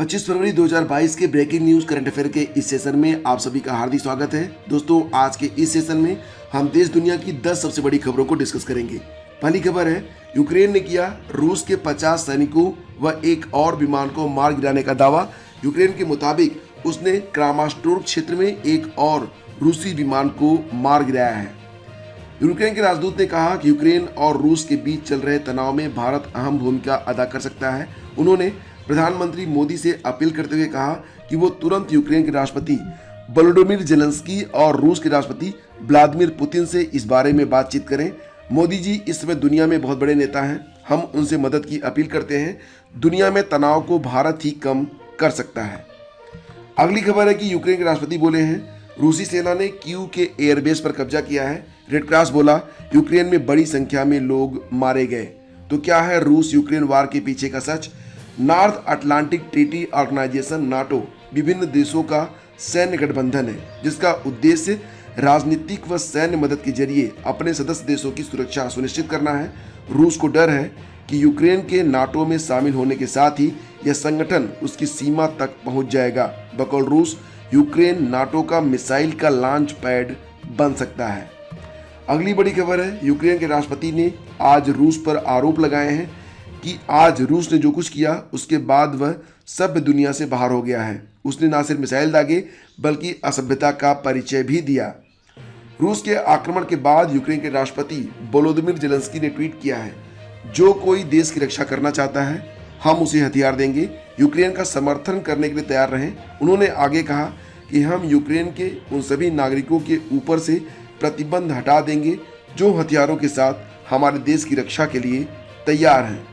25 फरवरी 2022 के breaking news current affair के इस सेशन में आप सभी का हार्दिक स्वागत है। दोस्तों, आज के इस सेशन में हम देश दुनिया की 10 सबसे बड़ी खबरों को डिस्कस करेंगे। पहली खबर है, यूक्रेन ने किया रूस के 50 सैनिकों व एक और विमान को मार गिराने का दावा। यूक्रेन के मुताबिक उसने क्रामाटोर्स्क क्षेत्र में एक और रूसी विमान को मार गिराया है। यूक्रेन के राजदूत ने कहा कि यूक्रेन और रूस के बीच चल रहे तनाव में भारत अहम भूमिका अदा कर सकता है। उन्होंने प्रधानमंत्री मोदी से अपील करते हुए कहा कि वो तुरंत यूक्रेन के राष्ट्रपति वोलोडिमिर जेलेंस्की और रूस के राष्ट्रपति व्लादिमीर पुतिन से इस बारे में बातचीत करें। मोदी जी इस समय दुनिया में बहुत बड़े नेता हैं, हम उनसे मदद की अपील करते हैं। दुनिया में तनाव को भारत ही कम कर सकता है। अगली खबर है कि यूक्रेन के राष्ट्रपति बोले हैं, रूसी सेना ने कीव के एयरबेस पर कब्जा किया है। रेड क्रॉस बोला, यूक्रेन में बड़ी संख्या में लोग मारे गए। तो क्या है रूस यूक्रेन वार के पीछे का सच? North Atlantic Treaty Organization NATO विभिन्न देशों का सैन्य गठबंधन है, जिसका उद्देश्य राजनीतिक व सैन्य मदद के जरिए अपने सदस्य देशों की सुरक्षा सुनिश्चित करना है। रूस को डर है कि यूक्रेन के नाटो में शामिल होने के साथ ही यह संगठन उसकी सीमा तक पहुंच जाएगा। बकौल रूस, यूक्रेन नाटो का मिसाइल का लॉन्च पैड बन सकता है। अगली बड़ी खबर है, यूक्रेन के राष्ट्रपति ने आज रूस पर आरोप लगाए हैं कि आज रूस ने जो कुछ किया उसके बाद वह सभ्य दुनिया से बाहर हो गया है। उसने न सिर्फ मिसाइल दागे बल्कि असभ्यता का परिचय भी दिया। रूस के आक्रमण के बाद यूक्रेन के राष्ट्रपति वोलोदिमीर जेलेंस्की ने ट्वीट किया है, जो कोई देश की रक्षा करना चाहता है हम उसे हथियार देंगे, यूक्रेन का समर्थन करने के लिए तैयार रहें। उन्होंने आगे कहा कि हम यूक्रेन के उन सभी नागरिकों के ऊपर से प्रतिबंध हटा देंगे जो हथियारों के साथ हमारे देश की रक्षा के लिए तैयार हैं।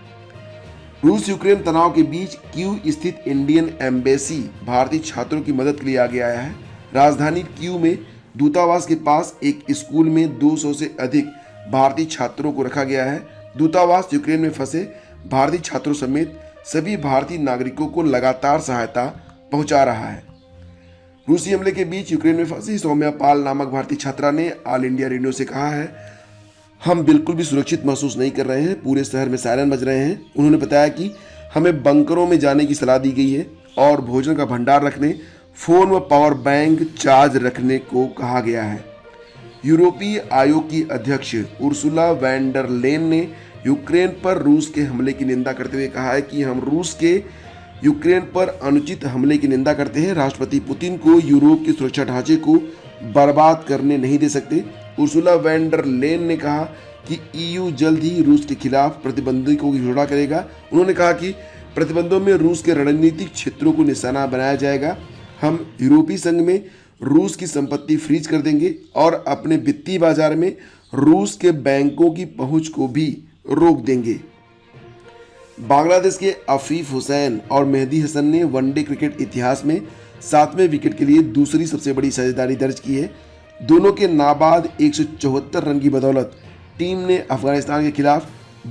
रूस यूक्रेन तनाव के बीच कीव स्थित इंडियन एम्बेसी भारतीय छात्रों की मदद के लिए आगे आया है। राजधानी कीव में दूतावास के पास एक स्कूल में 200 से अधिक भारतीय छात्रों को रखा गया है। दूतावास यूक्रेन में फंसे भारतीय छात्रों समेत सभी भारतीय नागरिकों को लगातार सहायता पहुंचा रहा है। रूसी हमले के बीच यूक्रेन में फंसी सौम्या पाल नामक भारतीय छात्रा ने ऑल इंडिया रेडियो से कहा है, हम बिल्कुल भी सुरक्षित महसूस नहीं कर रहे हैं, पूरे शहर में सायरन बज रहे हैं। उन्होंने बताया कि हमें बंकरों में जाने की सलाह दी गई है और भोजन का भंडार रखने, फोन व पावर बैंक चार्ज रखने को कहा गया है। यूरोपीय आयोग की अध्यक्ष उर्सुला वैन डर लेन ने यूक्रेन पर रूस के हमले की निंदा करते हुए कहा है कि हम रूस के यूक्रेन पर अनुचित हमले की निंदा करते हैं। राष्ट्रपति पुतिन को यूरोप के सुरक्षा ढांचे को बर्बाद करने नहीं दे सकते। उर्सुला वैन डर लेन ने कहा कि ईयू जल्द ही रूस के खिलाफ प्रतिबंधों की घोषणा करेगा। उन्होंने कहा कि प्रतिबंधों में रूस के रणनीतिक क्षेत्रों को निशाना बनाया जाएगा। हम यूरोपीय संघ में रूस की संपत्ति फ्रीज कर देंगे और अपने वित्तीय बाजार में रूस के बैंकों की पहुंच को भी रोक देंगे। बांग्लादेश के अफीफ हुसैन और मेहदी हसन ने वनडे क्रिकेट इतिहास में 7वें विकेट के लिए दूसरी सबसे बड़ी साझेदारी दर्ज की है। दोनों के नाबाद 174 रन की बदौलत टीम ने अफगानिस्तान के खिलाफ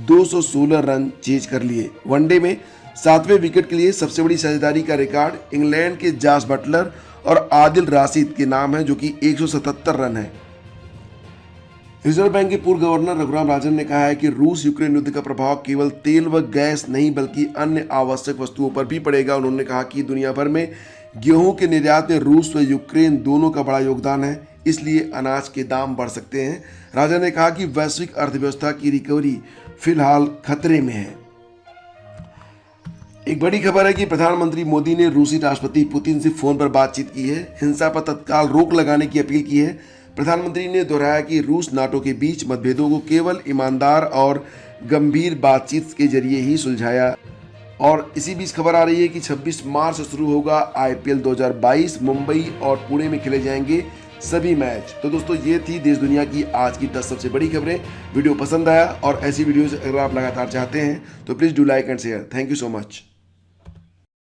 216 रन चेज कर लिए। वनडे में 7वें विकेट के लिए सबसे बड़ी साझेदारी का रिकॉर्ड इंग्लैंड के जॉस बटलर और आदिल राशिद के नाम है, जो कि 177 रन है। रिजर्व बैंक के पूर्व गवर्नर रघुराम राजन ने कहा है कि रूस यूक्रेन युद्ध का प्रभाव केवल तेल व गैस नहीं बल्कि अन्य आवश्यक वस्तुओं पर भी पड़ेगा। उन्होंने कहा कि दुनिया भर में गेहूं के निर्यात में रूस व यूक्रेन दोनों का बड़ा योगदान है, इसलिए अनाज के दाम बढ़ सकते हैं। राजा ने कहा कि वैश्विक अर्थव्यवस्था की रिकवरी फिलहाल खतरे में है। एक बड़ी खबर है कि प्रधानमंत्री मोदी ने रूसी राष्ट्रपति पुतिन से फोन पर बातचीत की है, हिंसा पर तत्काल रोक लगाने की अपील की है। प्रधानमंत्री ने दोहराया कि रूस नाटो के बीच मतभेदों को केवल ईमानदार और गंभीर बातचीत के जरिए ही सुलझाया। और इसी बीच खबर आ रही है कि 26 मार्च से शुरू होगा IPL 2022। मुंबई और पुणे में खेले जाएंगे सभी मैच। तो दोस्तों, ये थी देश दुनिया की आज की 10 सबसे बड़ी खबरें। वीडियो पसंद आया और ऐसी वीडियोस अगर आप लगातार चाहते हैं तो please do like and share. Thank you so much.